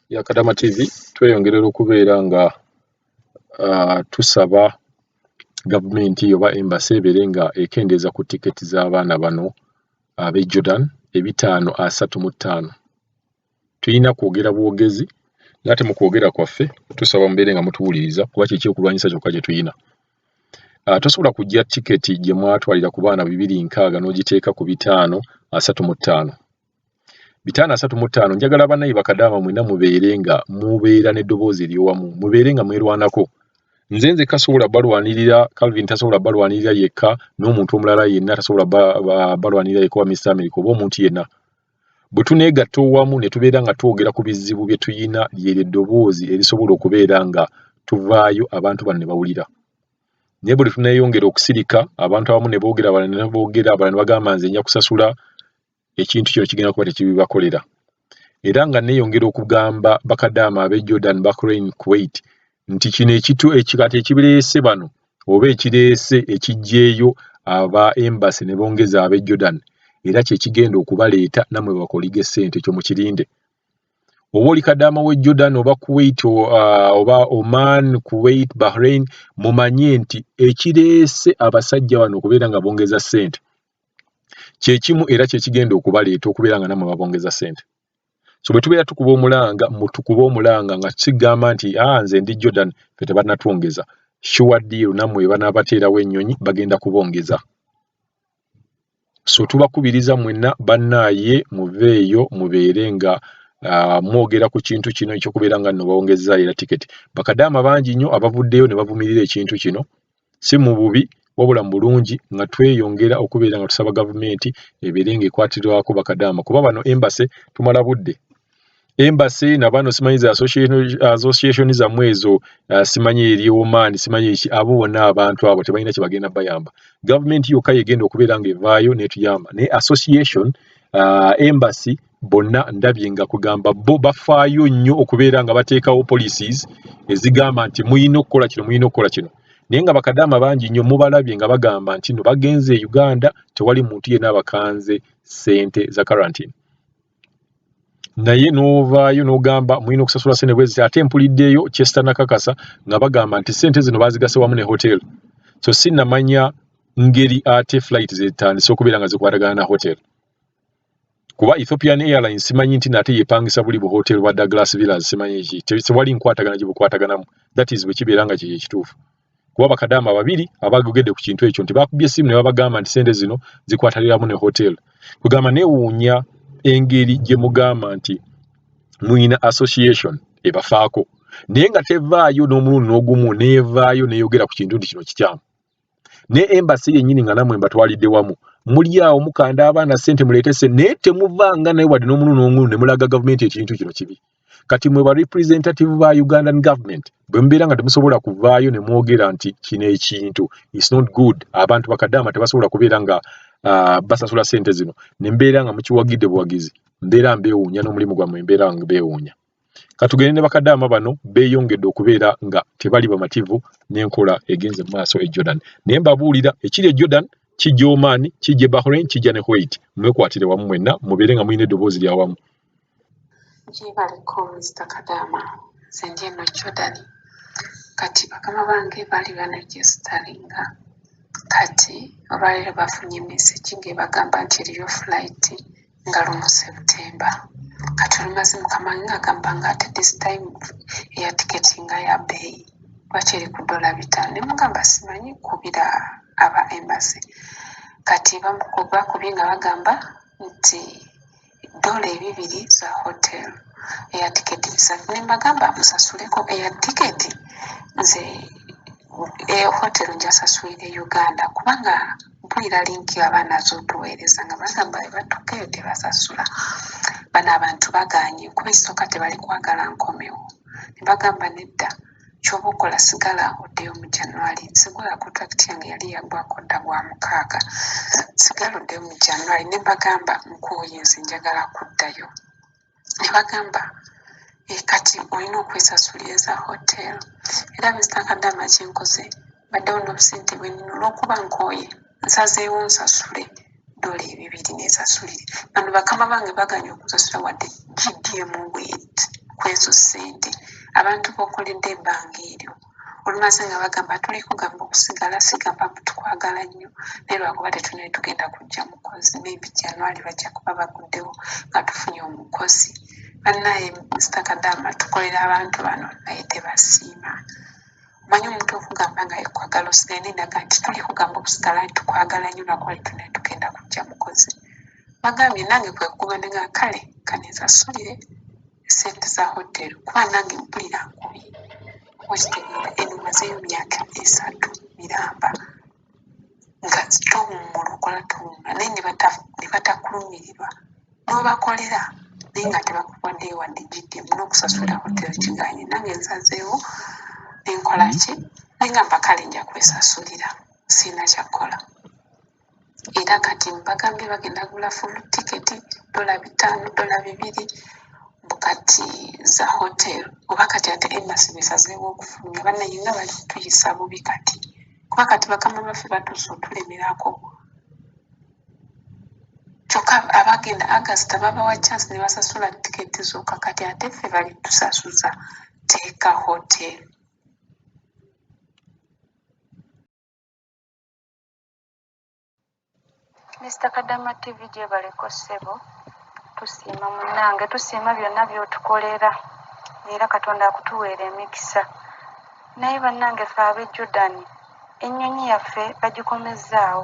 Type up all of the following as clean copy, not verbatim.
ya Kadama TV tweyongerera okubeera nga tusaba gavumenti oba embassy ebeere nga ekendeeza ku tiketi z'abaana bano ab'e Jordan 535. Tulina kwogera bwogezi ngate mu kwogera kwaffe tusaba mubeere nga mutuwuliriza kuba kiki okulwanyisa kyokka kye tulina. Tosobola kujja tiketi gye mwatwalira ku baana 260 n'ogiteeka ku 535. 535 njagala bannayi Bakadaama mwena mubeere nga mubeera n'eddoboozi ery'owamu, mubeere nga mwerwanako. Nze kasobola balwanirira, Calvin tasobola balwanirira yekka, n'omuntu omulala yenna tasobola balwanirira yekka wa Mr. America oba omuntu yenna. Bwe tuneegatta owamu ne tubeera nga twogera ku bizibu bye tuyina lyeryo eddoboozi erisobola okubeera nga tuvaayo abantu bano ne bawulira. Naye bwe tuneeyongera okusirika abantu abamu ne boogera abalala ne boogera abalala ne bagamba nze nja kusasula, ekintu kino kigenda kuba tekibibakolera. Era nga neeyongera okugamba Bakadaama ab'e Jordan, Bahrain, Kuwait nti kino ekikati ekibireese bano oba ekireese ekiggyeeyo aba embassy ne bongeza ab'e Jordan era kye kigenda okubaleeta nammwe bakoliga ssente ekyo mukirinde. Oba oli Kadaama w'e Jordan oba Kuwait oba Oman, Kuwait, Bahrain, mumanye nti ekireese abasajja bano okubeera nga bongeza ssente kye kimu era kye kigenda okubaleeta okubeera nga nammwe babongeza ssente. So bwe tubeera tukuba omulanga mutukuba omulanga nga kigamba nti nze ndi Jordan ffe tebanatwongeza, sure deal nammwe banaabateerawo ennyonyi bagenda kubongeza. So tubakubiriza mwenna bannaaye muveeyo mubeere nga mwogera ku kintu kino ekyokubeera nga nno bawongeza era tiketi. Bakadaama bangi nnyo abavuddeyo ne bavumirira ekintu kino, si mu bubi wabula mu bulungi nga tweyongera okubeera nga tusaba gavumenti ebeere nga ekwatirwako Bakadaama kuba bano embassy tumala budde. Embassy na bano simanyi za association zammwe ezo simanyi eri Oman simanyi eki abo bonna abantu abo tebalina kye bagenda bayamba. Gavumenti yokka yegenda okubeera nga evaayo n'etuyamba. Ne association embassy bonna ndabye nga kugamba bo bafaayo nnyo okubeera nga bateekawo policies ezigamba nti muyina okukola kino muyina okukola kino. Naye nga Bakadaama bangi nnyo mubalabye nga bagamba nti no bagenze e Uganda tewali muntu yenna abakanze ssente za quarantine. Naye n'ovaayo n'ogamba muyina okusasula ssente bwezi ate mpuliddeyo Chester nakakasa nga bagamba nti ssente zino bazigase wamu ne hotel. So sinnamanya ngeri ate flight zetandise okubeera nga zikwatagana na hotel. Kuba Ethiopian Airlines simanyi nti nate yepangisa buli bu hotel bwa Douglas Villas simanyi eki. Tewali nkwatagana gye bukwataganamu. That is bwe kibeera nga kye kituufu. Kuba Bakadaama babiri abagogedde ku kintu ekyo nti bakubye essimu ne babagamba nti ssente zino zikwataliramu ne hotel. Kugamba neewuunya engeri gye mugamba nti muyina association ebafaako naye nga tevaayo n'omulundi n'ogumu neevaayo neeyogera ku kintu nti kino kikyamu. Ne embassy yennyini nga nammwe mbatwalidde wamu muli awo mukanda abaana ssente muleete ssente naye temuvanga naye wadde n'omulundi n'ogumu ne mulaga gavumenti ekintu kino kibi. Kati mwe ba representative ba Ugandan government bwe mubeera nga temusobola kuvaayo ne mwogera nti kino ekintu it's not good, abantu Bakadaama tebasobola kubeera nga basasula ssente zino ne mbeera nga mukiwagidde buwagizi, mbeera mbeewuunya n'omulimu gwammwe mbeera nga beewuunya. Katugende ne Bakadaama bano beeyongedde okubeera nga tebali bamativu n'enkola egenze mu maaso e Jordan. Naye mbabuulira ekiri e Jordan kijja Oman, kijja Bahrain, kijja ne Kuwait. Mwekwatire wamu mwenna mubeere nga mulina eddoboozi lya wamu. Jibaliko Mr. Kadaama nze ndi eno Jordan kati bakama bange baali banregisteringa kati olwaleero bafunye message ng'ebagamba nti eriyo flight nga lumu September kati olumaze mukama wange ng'agamba nga ate this time eya tiketi nga ya bbeeyi lwaki eri ku $5 ne mugamba simanyi kubira aba embassy kati bakubye nga bagamba nti $200 za hotel eya tiketi bisatu ne mbagamba musasuleko eya tiketi nze hotel njasasulire Uganda kubanga mpulira linki abaana z'otuweereza nga bagamba batukeyo tebasasula bano abantu baganye kuba esooka tebali kwagala nkomewo ne bagamba nedda ky'oba okola sigala oddeyo mu January sigala contract yange yali yagwako dda gwa 6 sigala oddeyo mu January ne bagamba nkooye nze njagala kuddayo ne bagamba kati olina okwesasulira za hotel era Mr. Kadaama kyenkoze baddewo n'obusente bwe nnina olw'okuba nkooye nsazeewo nsasule $200 neesasulire bano bakama bange baganya okusasula wadde GDM weight ku kwezo ssente abantu bokoledde ebbanga eryo olumaze nga bagamba tuli kugamba okusigala sigamba tukwagala nnyo naye lwakuba tetunali tugenda kujja mukozi maybe January bajja kuba baguddewo nga tufunye omukozi bannaye Mr. Kadaama tukolera abantu bano naye tebasiima manyi omuntu okugamba nga yekwagala osigale nendaga nti tuli kugamba okusigala tukwagala nnyo lwakuba tetunali tugenda kujja mukozi bagambye nange kwe kugenda nga kale kanezasulire ssente za hoteri kuba nange mpulira nkubi okitegeera eno mazeeyo myaka 3 miramba nga towummula okola tuwumula naye ne batakulumirirwa n'obakolera naye nga tebakuwaddeyo wadde giddemu n'okusasula hoteri kiganye nange nsazeewo nenkola ki naye nga mpakale nja kwesasulira siina kyakkola era kati mbagambye bagenda gula full tiketi $5 $2 kati za hotel oba kati ate embassy besazeewo okufulumya bannaye nga bali kutuyisa bubi kati kuba kati bakama baffe batuuse otulemerako kyokka abagenda August babawa chance ne basasula tiketi zokka kati ate ffe bali tusasuza teeka hotel Mr. Kadaama TV gye baleko ssebo tusiima munnange tusiima byonna by'otukolera era Katonda akutuweera emikisa naye bannange ffe ab'e Jordan ennyonyi yaffe bagikomezzaawo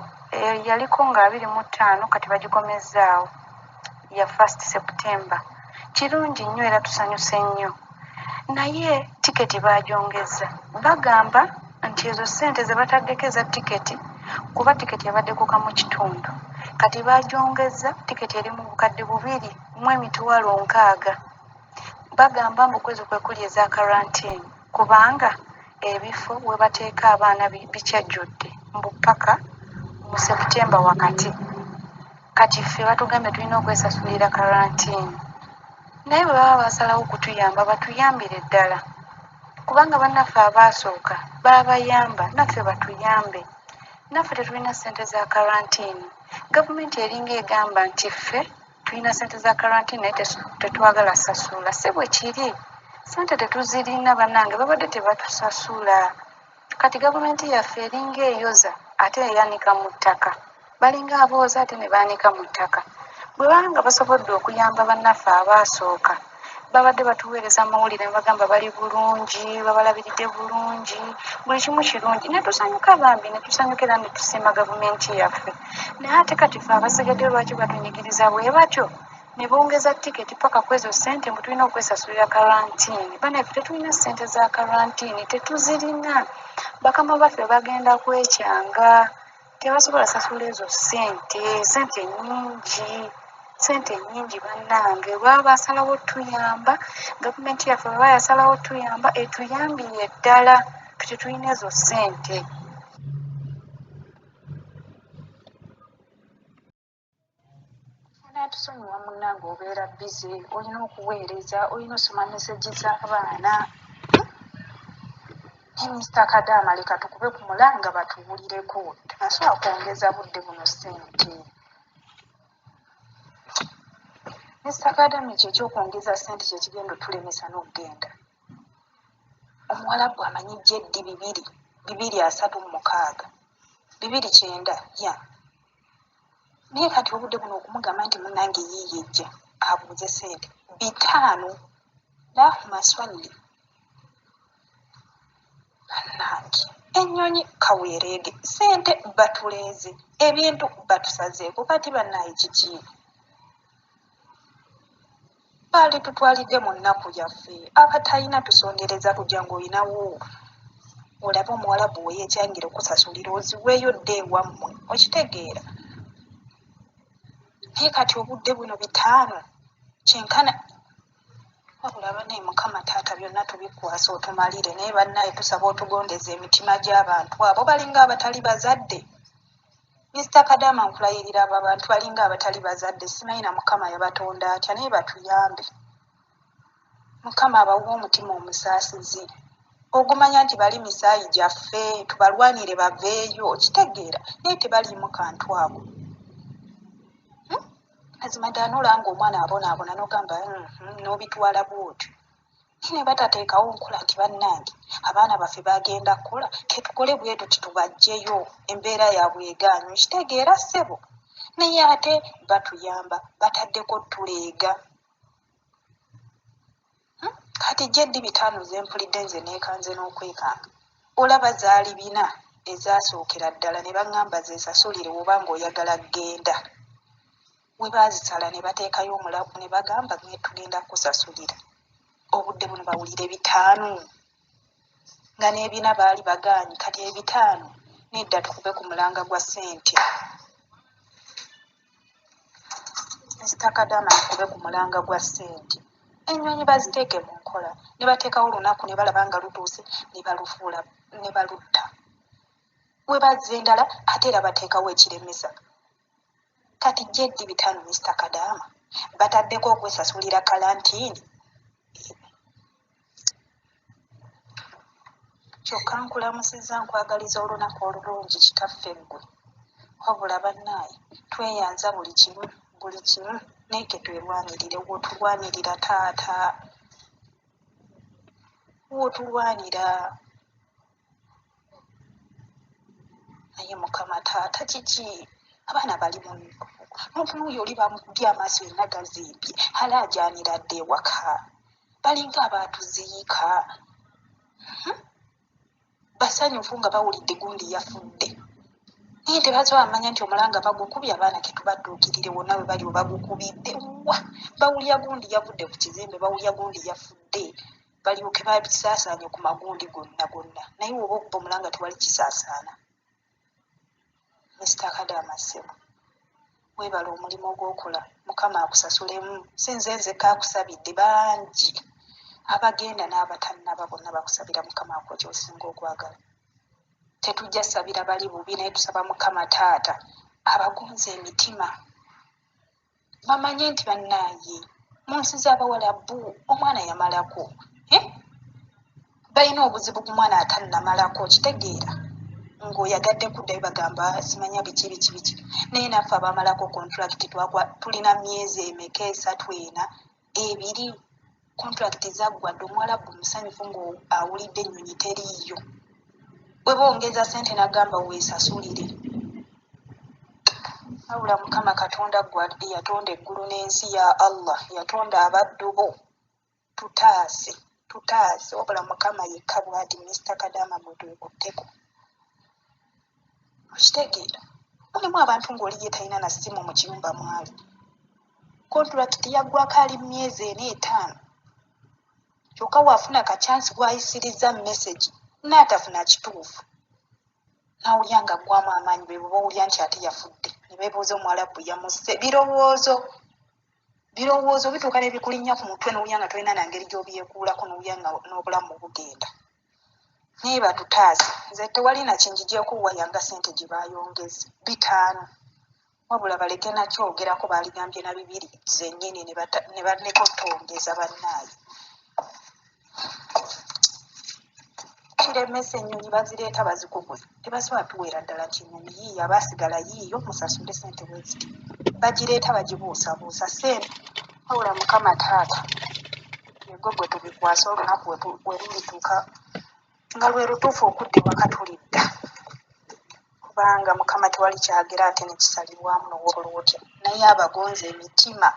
yaliko nga 25 kati bagikomezzaawo ya 1 September kirungi nnyo era tusanyuse nnyo naye tiketi bagyongeza bagamba nti ezo ssente ze bataddeko eza tiketi kuba tiketi yabadde kuka mu kitundu kati bagyongeza tiketi eri mu bukadde 2,600 bagamba mbukwezi kwe kuli eza karantini kubanga ebifo we bateeka abaana bikyajjudde mbu paka mu September wakati kati ffe batugambye tulina okwesasulira karantini naye bwe baba basalawo okutuyamba batuyambire ddala kubanga bannaffe abaasooka baabayamba naffe batuyambe naffe tetulina ssente za karantini gavumenti eringa egamba nti ffe tulina ssente za karantini naye tetwagala sasula si bwe kiri ssente tetuzirina bannange babadde tebatusasula kati gavumenti yaffe eringa eyoza ate eyanika mu ttaka balinga abooza ate ne baanika mu ttaka bwe banga basobodde okuyamba bannaffe abaasooka babadde batuweereza amawulire ne bagamba bali bulungi babalabiridde bulungi buli kimu kirungi ne tusanyuka bambi ne tusanyukira ne tusiima gavumenti yaffe naye ate kati ffe abasigadde lwaki batunyigiriza bwe batyo ne bongeza tiketi paka ku ezo ssente mbu tulina okwesasulira karantini banaffe tetulina ssente za karantini tetuzirina bakama baffe bagenda kwekyanga tebasobola sasula ezo ssente nyingi bannange baba basalawo tuyamba gavumenti yaffe baba yasalawo tuyamba etuyambire ddala tetulina ezo ssente tusonyiwa munnange obeera bize olina okuweereza olina osoma meseji z'abaana Mr. Kadaama leka tukube ku mulanga batuwulireko tebasobola kwongeza budde buno ssente Mr. Kadaama ekyo ekyokwongeza ssente kyekigenda otulemesa n'okugenda omuwalabu amanyi jeddi 236 209 ya naye kati obudde buno okumugamba nti munnange yiiyejja abuuze ssente 5 lahu maswali bannange ennyonyi kaweereege ssente batuleeze ebintu batusazeeko kati bannaye kiki baali tutwalidde mu nnaku yaffe abatalina tusondereza kujja ng'olinawo olabe omuwalabu we yeekyangira okusasulira oziweeyo dde ewammwe okitegeera naye kati obudde buno 5 kyenkana wabula bannaye mukama taata byonna tubikwasa otumalire naye bannaye tusaba otugondeza emitima gy'abantu abo balinga abatali bazadde Mr. Kadaama nkulayirira abo abantu balinga abatali bazadde simanyi na mukama yabatonda atya naye batuyambe mukama abawa omutima omusaasizi ogumanya nti bali misaayi gyaffe tubalwanire baveeyo okitegeera naye tebaliimu kantu ako mazima ddala n'olanga omwana abonaabona n'ogamba n'obitwala bw'otyo ne batateekawo nkola nti bannange abaana baffe bagenda kukola ketukole bwetu titubajjeyo embeera yaabwe egaanyo kitegeera ssebo naye ate batuyamba bataddeko tuleega kati jeddi 5 zempulidde nze neekanze n'okwekanga olaba zaali 4 ezasookera ddala ne baŋŋamba zeesasulire oba ng'oyagala genda we baazisala ne bateekayo omulabu ne bagamba tugenda kusasulira obudde buno bawulire 5 nga n'ebina baali bagaanyi kati 5 nedda tukube ku mulanga gwa ssente Bakadaama tukube ku mulanga gwa ssente ennyonyi baziteeke mu nkola ne bateekawo olunaku ne balaba nga lutuuse ne balufuula ne balutta we bazza endala ate era bateekawo ekiremesa kati jeddi 5 Bakadaama bataddeko okwesasulira kalantiini kyokka nkulamusizza nkwagaliza olunaku olulungi kitaffe ggwe wabula bannaaye tweyanza buli kimu naye twerwanirire wotulwanirira taata wotulwanira naye mukama taata kiki abaana bali munuuyo oli bamukubye amaaso yenna gazimbye alaajanira dde ewaka balinga abaatuziika basanyufu nga bawulidde gundi yafudde naye tebasobola amanya nti omulanga bagukubye abaana ketubadduukirire wonna we bali obagukubidde wa bawulya gundi yavudde ku kizimbe bawulya gundi yafudde balyoke babisaasaanye ku magundi gonna naye woba okuba omulanga tewali kisaasaana Bakadaama ssebo weebala omulimu ogw'okola mukama akusasulemu si nze nzekka akusabidde bangi abagenda n'abatannaba bonna bakusabira mukama akwo ky'osinga okwagala tetujja sabira bali bubi naye tusaba mukama taata abagonza emitima bamanye nti bannaaye mu nsi z'abawalabu omwana yamalako balina obuzibu ku mwana atannamalako kitegeera ng'oyagadde kuddayo bagamba simanya biki naye naffe abamalako kontulakiti tulina myezi emeka 3 2 kontulakiti zaggwadde omuwalabu musanyufu ng'awulidde ennyonyi teriiyo bwe bongeza ssente n'agamba weesasulire wabula mukama katonda gwa yatonda eggulu n'ensi ya Allah yatonda abaddu bo tutaase wabula mukama yekka bw'ati Bakadaama bwe twekutteko okitegeera mulimu abantu ng'oli ye talina na ssimu mu kiyumba mwali kontulakiti yaggwako ali myezi 4 5 kyokka waafuna kacyansi gwayisiriza mesegi n'atafuna kituufu nawulya nga ggwamu amaanyi bwe bawulya nti ate yafudde ne beebuuza omuwalabu yamusse birowoozo bituuka ne bikulinnya ku mutwe n'owulya nga tolina nangeri gy'obyekuulako n'owulya nga n'obulamu bugenda naye batutaase nze tewali nakinjigyeko wayanga ssente gye baayongeze 5 wabula baleke nakyogerako baaligambye na 2 zennyini ne baleka otongeza bannaaye kiremesa ennyonyi bazireeta bazikubwe tebasobola tuweera ddala nti ennyonyi yiiyo abaasigala yiiyo musasule ssente bweziti bagireeta bagibuusabuusa ssente wabula mukama taata egwe gwe tubikwasa olunaku we lulituuka nga lwe lutuufu okudda ewaka tulidda kubanga mukama tewali kyagera ate nekisalirwamu n'owoolwa otya naye abagonza emitima